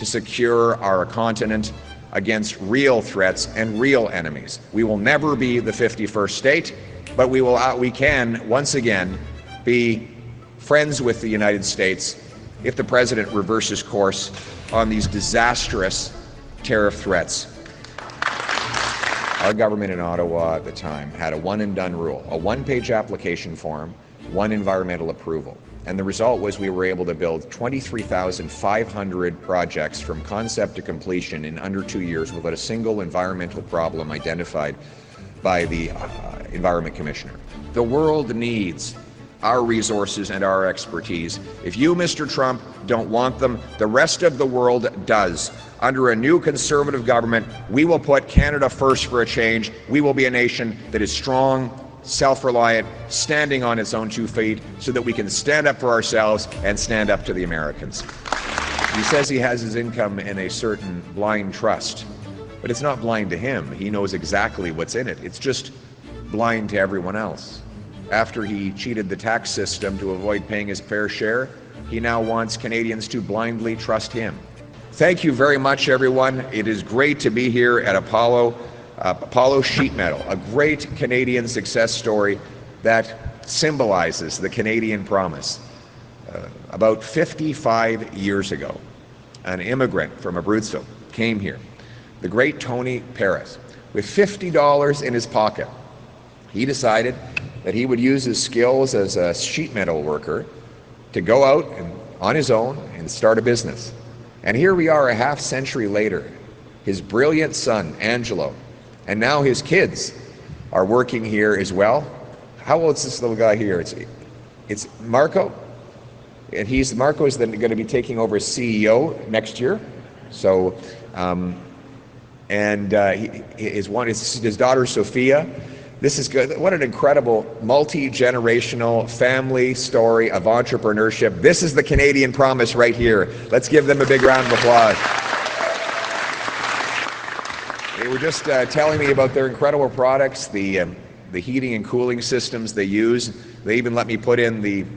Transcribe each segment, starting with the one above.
to secure our continent against real threats and real enemies. We will never be the 51st state, but we can once again be friends with the United States if the President reverses course on these disastrous tariff threats. Our government in Ottawa at the time had a one-and-done rule, a one-page application form, one environmental approval. And the result was we were able to build 23,500 projects from concept to completion in under 2 years without a single environmental problem identified by the Environment Commissioner. The world needs our resources and our expertise. If you, Mr. Trump, don't want them, the rest of the world does. Under a new Conservative government, we will put Canada first for a change. We will be a nation that is strong, self-reliant, standing on its own 2 feet so that we can stand up for ourselves and stand up to the Americans. He says he has his income in a certain blind trust, but it's not blind to him. He knows exactly what's in it. It's just blind to everyone else. After he cheated the tax system to avoid paying his fair share, he now wants Canadians to blindly trust him. Thank you very much, everyone. It is great to be here at Apollo Sheet Metal, a great Canadian success story that symbolizes the Canadian promise. About 55 years ago, an immigrant from Abruzzo came here, the great Tony Paris, with $50 in his pocket. He decided that he would use his skills as a sheet metal worker to go out and, on his own and start a business. And here we are a half century later. His brilliant son, Angelo, and now his kids are working here as well. How old is this little guy here? It's Marco, and Marco is then going to be taking over as CEO next year. So, his daughter Sophia. This is good. What an incredible multi-generational family story of entrepreneurship. This is the Canadian promise right here. Let's give them a big round of applause. They were just telling me about their incredible products, the heating and cooling systems they use. They even let me put in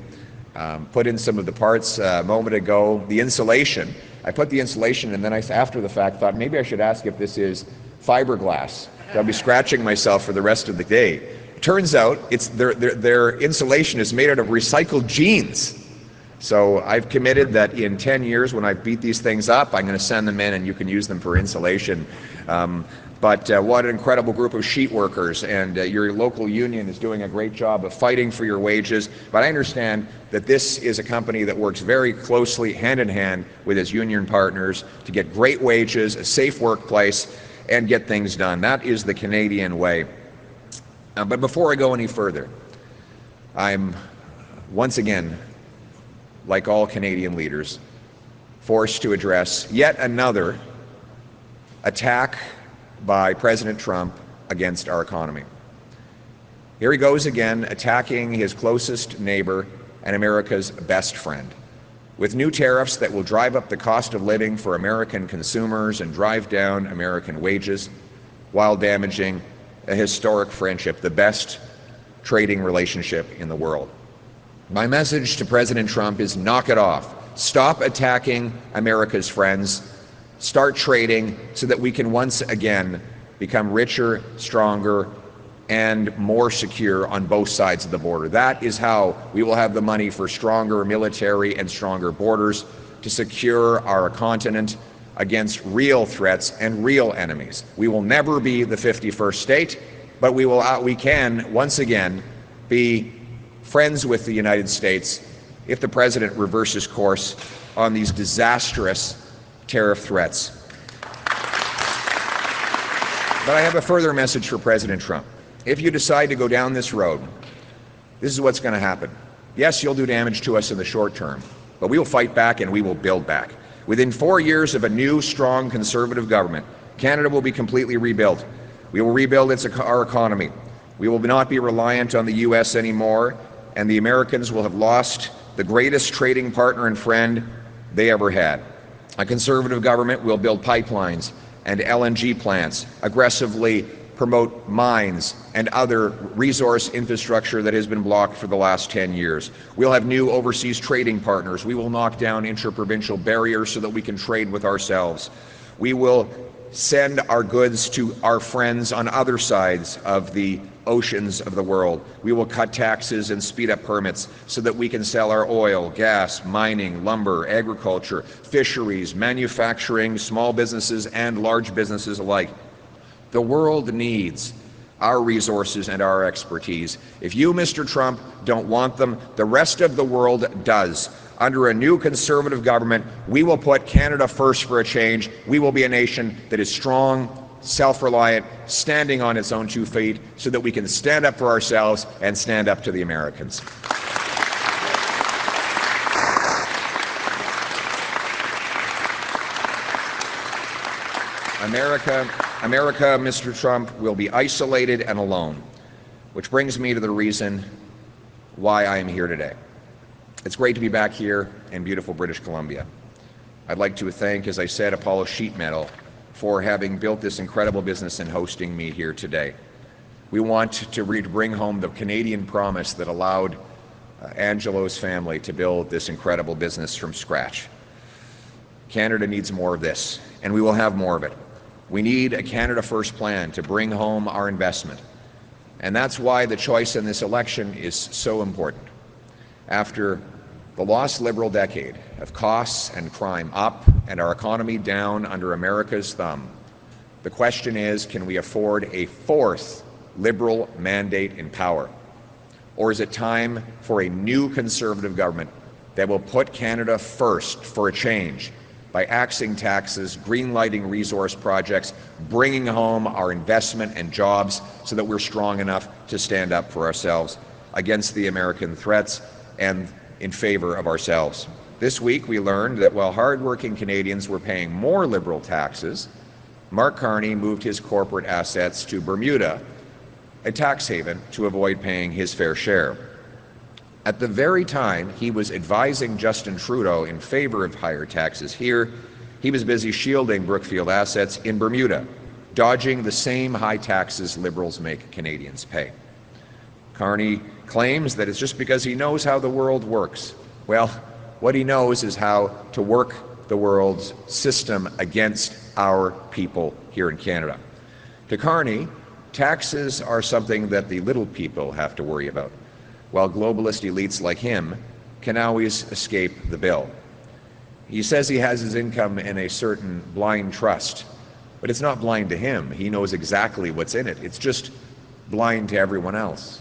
some of the parts a moment ago. The insulation. I put the insulation, and then after the fact, thought maybe I should ask if this is fiberglass. I'll be scratching myself for the rest of the day. It turns out their insulation is made out of recycled jeans. So I've committed that in 10 years, when I beat these things up, I'm going to send them in and you can use them for insulation. But what an incredible group of sheet workers, and your local union is doing a great job of fighting for your wages. But I understand that this is a company that works very closely, hand in hand, with its union partners to get great wages, a safe workplace, and get things done. That is the Canadian way. But before I go any further, I'm once again, like all Canadian leaders, forced to address yet another attack by President Trump against our economy. Here he goes again, attacking his closest neighbor and America's best friend, with new tariffs that will drive up the cost of living for American consumers and drive down American wages, while damaging a historic friendship, the best trading relationship in the world. My message to President Trump is knock it off. Stop attacking America's friends. Start trading so that we can once again become richer, stronger, and more secure on both sides of the border. That is how we will have the money for stronger military and stronger borders to secure our continent against real threats and real enemies. We will never be the 51st state, but we can once again be friends with the United States if the President reverses course on these disastrous tariff threats. But I have a further message for President Trump. If you decide to go down this road, this is what's going to happen. Yes, you'll do damage to us in the short term, but we will fight back and we will build back. Within 4 years of a new, strong Conservative government, Canada will be completely rebuilt. We will rebuild our economy. We will not be reliant on the U.S. anymore, and the Americans will have lost the greatest trading partner and friend they ever had. A Conservative government will build pipelines and LNG plants, aggressively promote mines and other resource infrastructure that has been blocked for the last 10 years. We'll have new overseas trading partners. We will knock down inter-provincial barriers so that we can trade with ourselves. We will send our goods to our friends on other sides of the oceans of the world. We will cut taxes and speed up permits so that we can sell our oil, gas, mining, lumber, agriculture, fisheries, manufacturing, small businesses and large businesses alike. The world needs our resources and our expertise. If you, Mr. Trump, don't want them, the rest of the world does. Under a new Conservative government, we will put Canada first for a change. We will be a nation that is strong, self-reliant, standing on its own 2 feet, so that we can stand up for ourselves and stand up to the Americans. America, Mr. Trump, will be isolated and alone, which brings me to the reason why I am here today. It's great to be back here in beautiful British Columbia. I'd like to thank, as I said, Apollo Sheet Metal for having built this incredible business and hosting me here today. We want to bring home the Canadian promise that allowed Angelo's family to build this incredible business from scratch. Canada needs more of this, and we will have more of it. We need a Canada First plan to bring home our investment, and that's why the choice in this election is so important. After the lost Liberal decade of costs and crime up and our economy down under America's thumb, the question is, can we afford a fourth Liberal mandate in power? Or is it time for a new Conservative government that will put Canada first for a change by axing taxes, greenlighting resource projects, bringing home our investment and jobs so that we're strong enough to stand up for ourselves against the American threats and in favor of ourselves. This week we learned that while hardworking Canadians were paying more Liberal taxes, Mark Carney moved his corporate assets to Bermuda, a tax haven, to avoid paying his fair share. At the very time he was advising Justin Trudeau in favor of higher taxes here, he was busy shielding Brookfield assets in Bermuda, dodging the same high taxes Liberals make Canadians pay. Carney claims that it's just because he knows how the world works. Well, what he knows is how to work the world's system against our people here in Canada. To Carney, taxes are something that the little people have to worry about, while globalist elites like him can always escape the bill. He says he has his income in a certain blind trust, but it's not blind to him. He knows exactly what's in it. It's just blind to everyone else.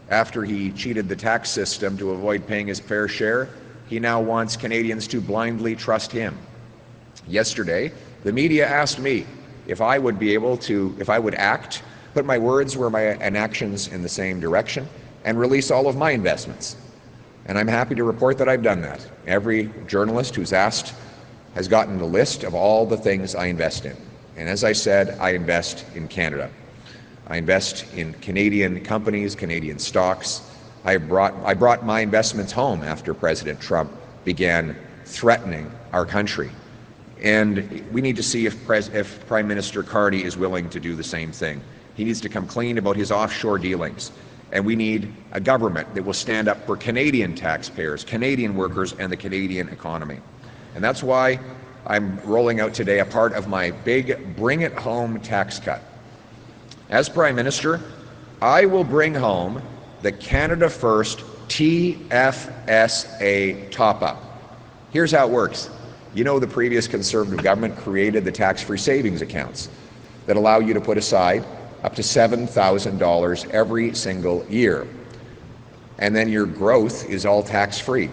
After he cheated the tax system to avoid paying his fair share, he now wants Canadians to blindly trust him. Yesterday, the media asked me if I would act, put my words and actions in the same direction, and release all of my investments. And I'm happy to report that I've done that. Every journalist who's asked has gotten a list of all the things I invest in. And as I said, I invest in Canada. I invest in Canadian companies, Canadian stocks. I brought my investments home after President Trump began threatening our country. And we need to see if Prime Minister Carney is willing to do the same thing. He needs to come clean about his offshore dealings. And we need a government that will stand up for Canadian taxpayers, Canadian workers, and the Canadian economy. And that's why I'm rolling out today a part of my big Bring It Home tax cut. As Prime Minister, I will bring home the Canada First TFSA top-up. Here's how it works. You know, the previous Conservative government created the tax-free savings accounts that allow you to put aside up to $7,000 every single year. And then your growth is all tax-free.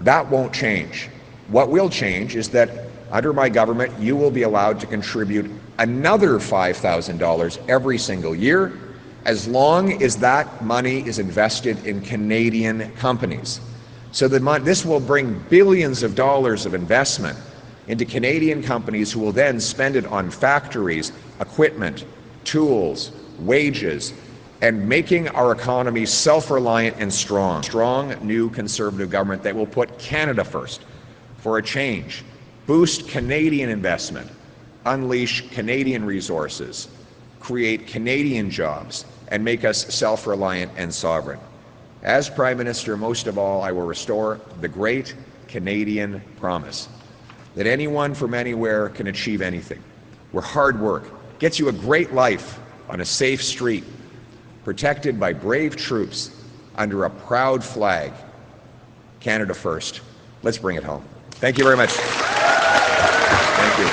That won't change. What will change is that under my government, you will be allowed to contribute another $5,000 every single year, as long as that money is invested in Canadian companies. So this will bring billions of dollars of investment into Canadian companies who will then spend it on factories, equipment, tools, wages, and making our economy self-reliant and strong. Strong new Conservative government that will put Canada first for a change, boost Canadian investment, unleash Canadian resources, create Canadian jobs, and make us self-reliant and sovereign. As Prime Minister, most of all, I will restore the great Canadian promise that anyone from anywhere can achieve anything, where hard work gets you a great life on a safe street, protected by brave troops under a proud flag. Canada first. Let's bring it home. Thank you very much. Thank you.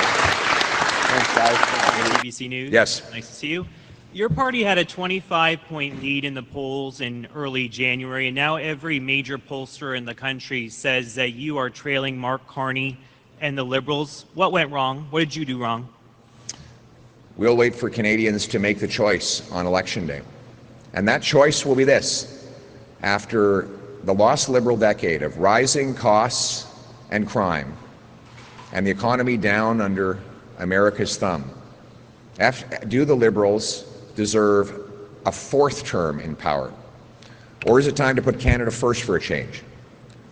Thanks, guys. ABC News. Yes. Nice to see you. Your party had a 25-point lead in the polls in early January, and now every major pollster in the country says that you are trailing Mark Carney and the Liberals. What went wrong? What did you do wrong? We'll wait for Canadians to make the choice on Election Day. And that choice will be this. After the lost Liberal decade of rising costs and crime, and the economy down under America's thumb, do the Liberals deserve a fourth term in power? Or is it time to put Canada first for a change?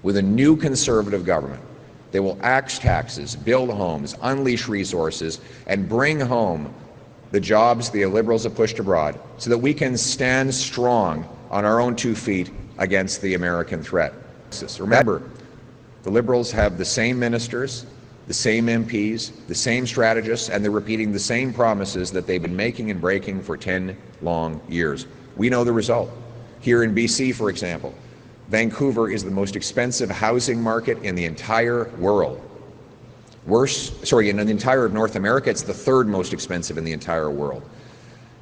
With a new Conservative government, they will axe taxes, build homes, unleash resources, and bring home the jobs the Liberals have pushed abroad so that we can stand strong on our own 2 feet against the American threat. Remember, the Liberals have the same ministers, the same MPs, the same strategists, and they're repeating the same promises that they've been making and breaking for 10 long years. We know the result. Here in BC, for example, Vancouver is the most expensive housing market in the entire world. In the entire North America, it's the third most expensive in the entire world.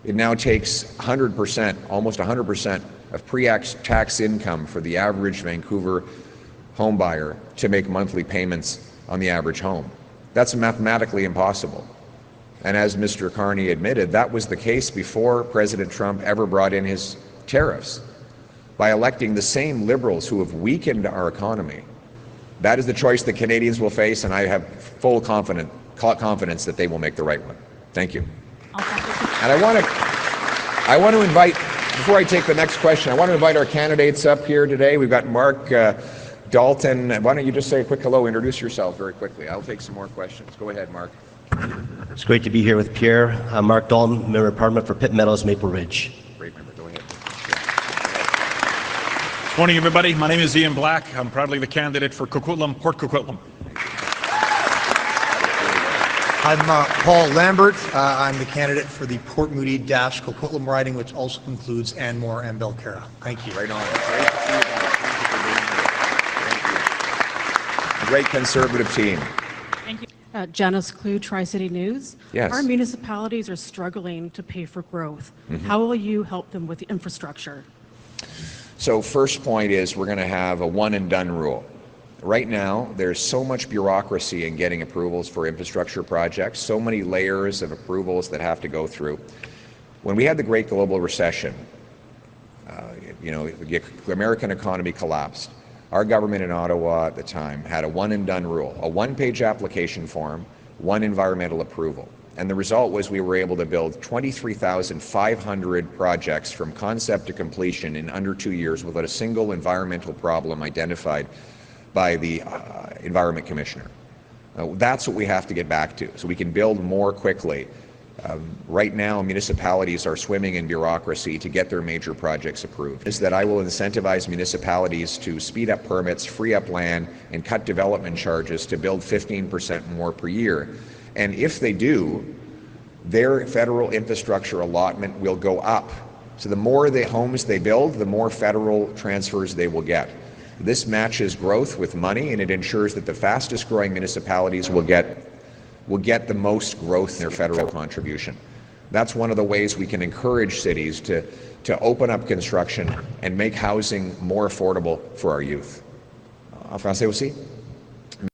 It now takes 100%, almost 100% of pre-tax income for the average Vancouver home buyer to make monthly payments on the average home. That's mathematically impossible. And as Mr. Carney admitted, that was the case before President Trump ever brought in his tariffs. By electing the same Liberals who have weakened our economy, that is the choice that Canadians will face, and I have full confidence that they will make the right one. Thank you. And I want to invite, before I take the next question, I want to invite our candidates up here today. We've got Mark Dalton. Why don't you just say a quick hello, introduce yourself very quickly. I'll take some more questions. Go ahead, Mark. It's great to be here with Pierre. I'm Mark Dalton, Member of Parliament for Pitt Meadows, Maple Ridge. Great member. Go ahead. Morning, everybody. My name is Ian Black. I'm proudly the candidate for Coquitlam, Port Coquitlam. I'm Paul Lambert. I'm the candidate for the Port Moody-Coquitlam riding, which also includes Anmore and Belcarra. Thank you. Right on. Great to see you guys. Thank you. Great Conservative team. Thank you. Janice Clue, Tri-City News. Yes. Our municipalities are struggling to pay for growth. How will you help them with the infrastructure? So first point is we're going to have a one and done rule. Right now, there's so much bureaucracy in getting approvals for infrastructure projects, so many layers of approvals that have to go through. When we had the Great Global Recession, the American economy collapsed. Our government in Ottawa at the time had a one and done rule, a one-page application form, one environmental approval. And the result was we were able to build 23,500 projects from concept to completion in under 2 years without a single environmental problem identified by the Environment Commissioner. That's what we have to get back to, so we can build more quickly. Right now, municipalities are swimming in bureaucracy to get their major projects approved. Is that I will incentivize municipalities to speed up permits, free up land, and cut development charges to build 15% more per year. And if they do, their federal infrastructure allotment will go up. So the more the homes they build, the more federal transfers they will get. This matches growth with money, and it ensures that the fastest growing municipalities will get the most growth in their federal contribution. That's one of the ways we can encourage cities to open up construction and make housing more affordable for our youth. En français aussi?